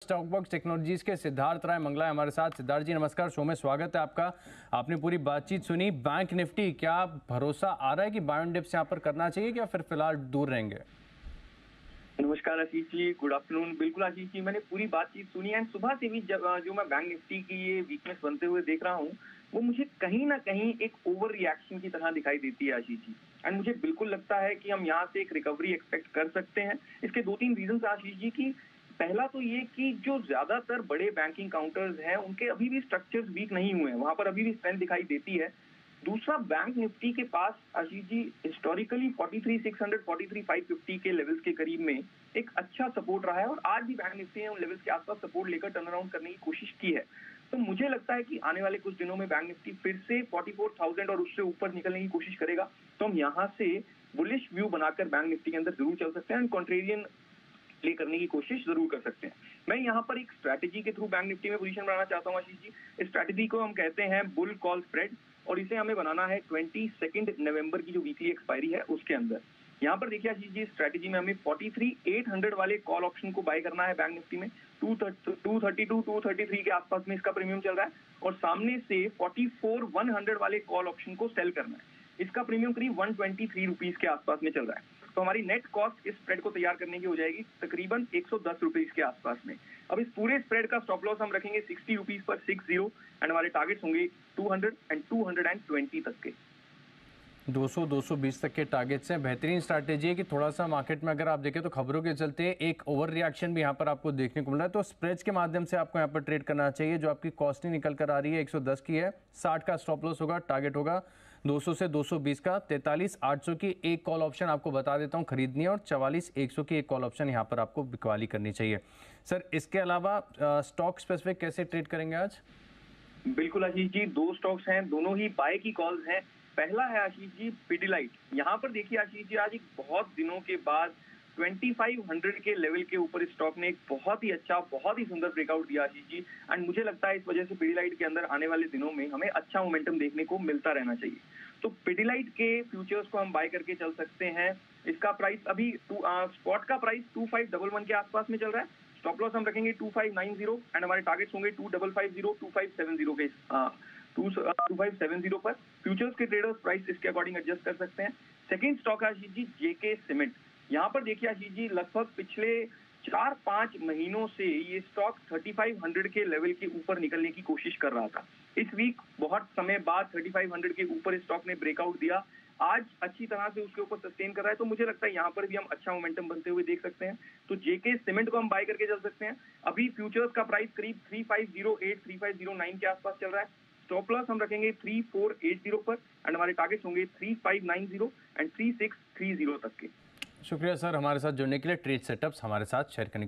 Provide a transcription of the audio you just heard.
Stock box technologies के सिद्धार्थ राय मंगला है हमारे साथ। सिद्धार्थ जी नमस्कार, शो में स्वागत है आपका। आपने पूरी बातचीत सुनी। बैंक निफ्टी, क्या भरोसा आ रहा है कि बाय ऑन डिप्स यहाँ पर करना चाहिए या फिर फिलहाल दूर रहेंगे? नमस्कार आशीष जी, गुड आफ्टरनून। बिल्कुल आशीष जी, मैंने पूरी बातचीत सुनी एंड सुबह से भी जो मैं बैंक निफ्टी की ये वीकनेस बनते हुए देख रहा हूँ, वो मुझे कहीं ना कहीं एक ओवर रिएक्शन की तरह दिखाई देती है आशीष जी। एंड मुझे बिल्कुल लगता है कि हम यहाँ से एक रिकवरी एक्सपेक्ट कर सकते हैं। इसके दो तीन रीजन आशीष जी की पहला तो ये कि जो ज्यादातर बड़े बैंकिंग काउंटर्स हैं उनके अभी भी स्ट्रक्चर्स वीक नहीं हुए हैं, वहां पर अभी भी स्ट्रेंथ दिखाई देती है। दूसरा, बैंक निफ्टी के पास आशीष जी हिस्टोरिकली 43,600 43,550 के लेवल्स के करीब में एक अच्छा सपोर्ट रहा है और आज भी बैंक निफ्टी ने उन लेवल्स के आसपास सपोर्ट लेकर टर्न अराउंड करने की कोशिश की है। तो मुझे लगता है कि आने वाले कुछ दिनों में बैंक निफ्टी फिर से 44,000 और उससे ऊपर निकलने की कोशिश करेगा। तो हम यहाँ से बुलिश व्यू बनाकर बैंक निफ्टी के अंदर जरूर चल सकते हैं, कॉन्ट्रेरियन प्ले करने की कोशिश जरूर कर सकते हैं। मैं यहाँ पर एक स्ट्रैटेजी के थ्रू बैंक निफ्टी में पोजीशन बनाना चाहता हूँ आशीष जी। इस स्ट्रैटेजी को हम कहते हैं बुल कॉल स्प्रेड और इसे हमें बनाना है 22 नवंबर की जो वीकली एक्सपायरी है उसके अंदर। यहाँ पर देखिए आशीष जी, स्ट्रैटेजी में हमें 43,800 वाले कॉल ऑप्शन को बाय करना है बैंक निफ्टी में। 232 233 के आसपास में इसका प्रीमियम चल रहा है और सामने से 44,100 वाले कॉल ऑप्शन को सेल करना है। इसका प्रीमियम करीब 123 रुपीज के आसपास में चल रहा है। तो हमारी नेट कॉस्ट इस स्प्रेड को तैयार करने की हो जाएगी तकरीबन 110 रुपीज के आसपास में। अब इस पूरे स्प्रेड का स्टॉप लॉस हम रखेंगे 60 रुपीज पर 60 एंड हमारे टारगेट्स होंगे 200 एंड 220 तक के। 200 220 तक के टारगेट्स हैं। बेहतरीन स्ट्रैटेजी है कि थोड़ा सा मार्केट में अगर आप देखें तो खबरों के चलते एक ओवर रिएक्शन भी यहाँ पर आपको देखने को मिल रहा है, तो स्प्रेड्स के माध्यम से आपको यहाँ पर ट्रेड करना चाहिए। जो आपकी कॉस्टिंग निकल कर आ रही है 110 की है, 60 का स्टॉप लॉस होगा, टारगेट होगा 200 से 220 का। 43,800 की एक कॉल ऑप्शन आपको बता देता हूँ खरीदनी है और 44,100 की एक कॉल ऑप्शन यहाँ पर आपको बिकवाली करनी चाहिए। सर, इसके अलावा स्टॉक स्पेसिफिक कैसे ट्रेड करेंगे आज? बिल्कुल आशीष जी, दो स्टॉक्स हैं, दोनों ही बाय की कॉल्स हैं। पहला है आशीष जी पिडिलाइट। यहाँ पर देखिए आशीष जी, आज एक बहुत दिनों के बाद 2500 के लेवल के ऊपर स्टॉक ने एक बहुत ही अच्छा, बहुत ही सुंदर ब्रेकआउट दिया आशीष जी। एंड मुझे लगता है इस वजह से पिडिलाइट के अंदर आने वाले दिनों में हमें अच्छा मोमेंटम देखने को मिलता रहना चाहिए। तो पिडिलाइट के फ्यूचर्स को हम बाय करके चल सकते हैं। इसका प्राइस अभी स्पॉट का प्राइस 2511 के आसपास में चल रहा है। स्टॉप लॉस हम रखेंगे 2590 एंड हमारे टारगेट्स होंगे 2550 2570 के 2570 पर। फ्यूचर्स के ट्रेडर्स प्राइस इसके अकॉर्डिंग एडजस्ट कर सकते हैं। सेकंड स्टॉक है आशीष जी जेके सीमेंट। यहाँ पर देखिए आशीष जी, लगभग पिछले 4-5 महीनों से ये स्टॉक 3500 के लेवल के ऊपर निकलने की कोशिश कर रहा था। इस वीक बहुत समय बाद 3500 के ऊपर स्टॉक ने ब्रेकआउट दिया, आज अच्छी तरह से उसके ऊपर सस्टेन कर रहा है। तो मुझे लगता है यहाँ पर भी हम अच्छा मोमेंटम बनते हुए देख सकते हैं। तो जेके सीमेंट को हम बाय करके चल सकते हैं। अभी फ्यूचर्स का प्राइस करीब 3508 3509 के आसपास चल रहा है। स्टॉप लॉस हम रखेंगे 3480 पर एंड हमारे टारगेट्स होंगे 3590 एंड 3630 तक के। शुक्रिया सर, हमारे साथ जुड़ने के लिए, ट्रेड सेटअप्स हमारे साथ शेयर करने के लिए।